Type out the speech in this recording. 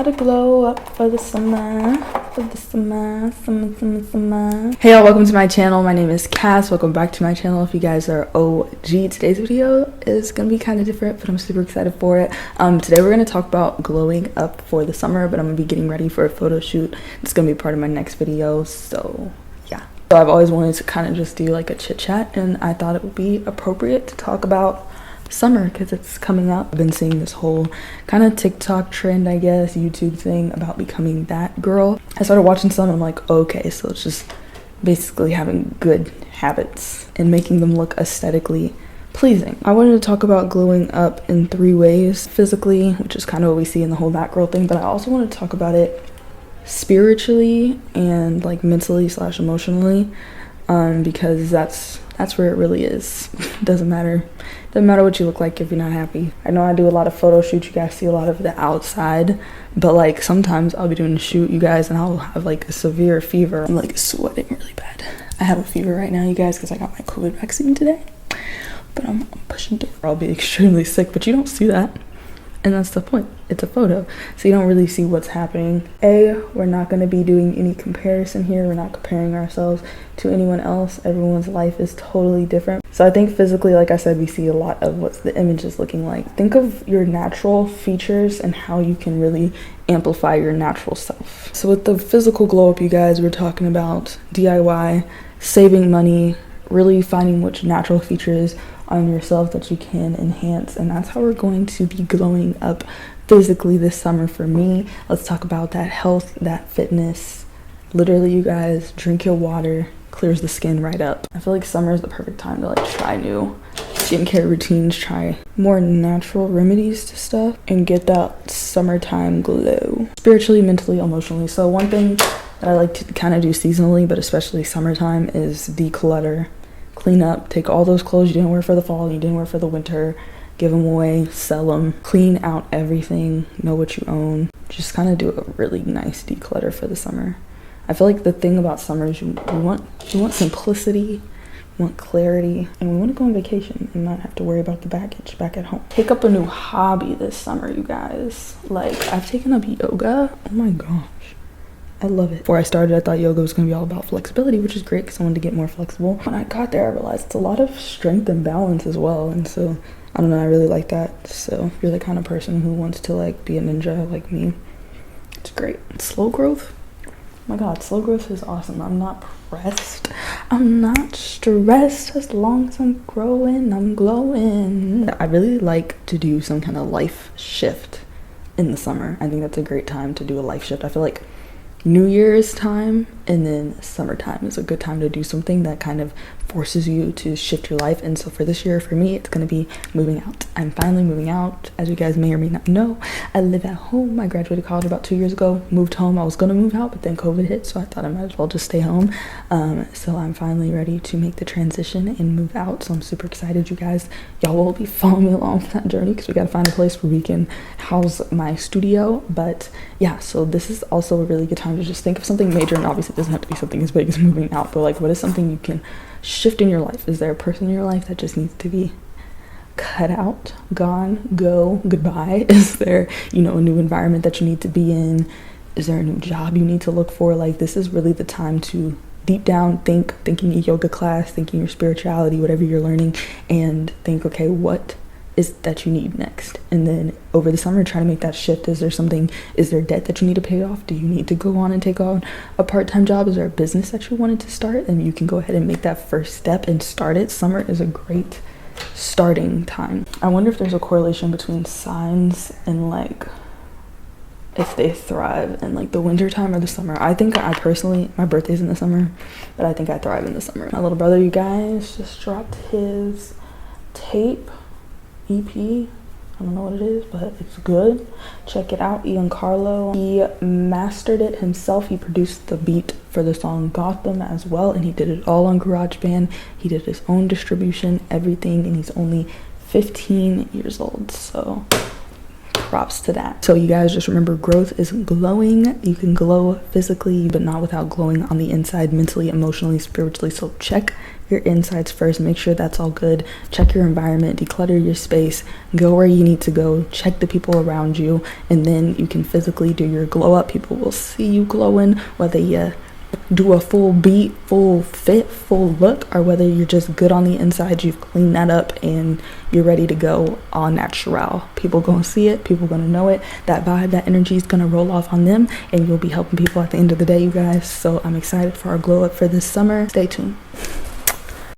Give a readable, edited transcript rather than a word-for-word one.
Gotta glow up for the summer, summer. Hey y'all, welcome to my channel. My name is Cass. Welcome back to my channel. If you guys are OG, today's video is gonna be kind of different, but I'm super excited for it. Today we're gonna talk about glowing up for the summer, but I'm gonna be getting ready for a photo shoot. It's gonna be part of my next video, so yeah. So I've always wanted to kind of just do like a chit chat, and I thought it would be appropriate to talk about summer because it's coming up. I've been seeing this whole kind of TikTok trend, I guess, YouTube thing about becoming that girl. I started watching some and I'm like, okay, so it's just basically having good habits and making them look aesthetically pleasing. I wanted to talk about glowing up in 3 ways: physically, which is kind of what we see in the whole that girl thing, but I also want to talk about it spiritually and like mentally / emotionally, because that's where it really is. Doesn't matter what you look like if you're not happy. I know I do a lot of photo shoots, you guys see a lot of the outside, but like sometimes I'll be doing a shoot, you guys, and I'll have like a severe fever. I'm like sweating really bad. I have a fever right now, you guys, because I got my COVID vaccine today, but I'm pushing through. I'll be extremely sick, but you don't see that. And that's the point. It's a photo, so you don't really see what's happening. We're not going to be doing any comparison here. We're not comparing ourselves to anyone else. Everyone's life is totally different. So I think physically, like I said, we see a lot of what the image is looking like. Think of your natural features and how you can really amplify your natural self. So with the physical glow up, you guys, we're talking about DIY, saving money, really finding which natural features on yourself that you can enhance, and that's how we're going to be glowing up physically this summer for me. Let's talk about that health, that fitness. Literally, you guys, drink your water, clears the skin right up. I feel like summer is the perfect time to like try new skincare routines, try more natural remedies to stuff, and get that summertime glow spiritually, mentally, emotionally. So one thing that I like to kind of do seasonally, but especially summertime, is declutter. Clean up, take all those clothes you didn't wear for the fall, you didn't wear for the winter, give them away, sell them, clean out everything, know what you own. Just kind of do a really nice declutter for the summer. I feel like the thing about summer is you want simplicity, you want clarity, and we want to go on vacation and not have to worry about the baggage back at home. Take up a new hobby this summer, you guys. Like, I've taken up yoga. Oh my gosh. I love it. Before I started, I thought yoga was going to be all about flexibility, which is great because I wanted to get more flexible. When I got there, I realized it's a lot of strength and balance as well. And so, I don't know, I really like that. So if you're the kind of person who wants to like be a ninja like me, it's great. Slow growth. Oh my God, slow growth is awesome. I'm not pressed. I'm not stressed. As long as I'm growing, I'm glowing. I really like to do some kind of life shift in the summer. I think that's a great time to do a life shift. I feel like New Year's time and then summertime is a good time to do something that kind of forces you to shift your life. And so for this year, for me, it's going to be moving out. I'm finally moving out. As you guys may or may not know, I live at home. I graduated college about 2 years ago, moved home. I was going to move out, but then COVID hit, so I thought I might as well just stay home. So I'm finally ready to make the transition and move out. So I'm super excited, you guys. Y'all will be following me along for that journey because we got to find a place where we can house my studio. But yeah, so this is also a really good time to just think of something major, and obviously it doesn't have to be something as big as moving out, but like, what is something you can shift in your life? Is there a person in your life that just needs to be cut out, gone, go, goodbye? Is there, a new environment that you need to be in? Is there a new job you need to look for? Like, this is really the time to deep down thinking your yoga class, thinking your spirituality, whatever you're learning, and think, okay, what is that you need next? And then over the summer, try to make that shift. Is there debt that you need to pay off? Do you need to go on and take on a part-time job? Is there a business that you wanted to start? And you can go ahead and make that first step and start it. Summer is a great starting time. I wonder if there's a correlation between signs and like if they thrive in like the winter time or the summer. I think I personally, my birthday's in the summer, but I think I thrive in the summer. My little brother, you guys, just dropped his tape EP. I don't know what it is, but it's good. Check it out. Ian Carlo, he mastered it himself. He produced the beat for the song Gotham as well, and he did it all on GarageBand. He did his own distribution, everything, and he's only 15 years old, so props to that. So you guys just remember, growth is glowing. You can glow physically, but not without glowing on the inside, mentally, emotionally, spiritually. So check your insides first, make sure that's all good, check your environment, declutter your space, go where you need to go, check the people around you, and then you can physically do your glow up. People will see you glowing, whether you do a full beat, full fit, full look, or whether you're just good on the inside, you've cleaned that up and you're ready to go all natural. People gonna see it, people gonna know it, that vibe, that energy is gonna roll off on them, and you'll be helping people at the end of the day, you guys. So I'm excited for our glow up for this summer. Stay tuned.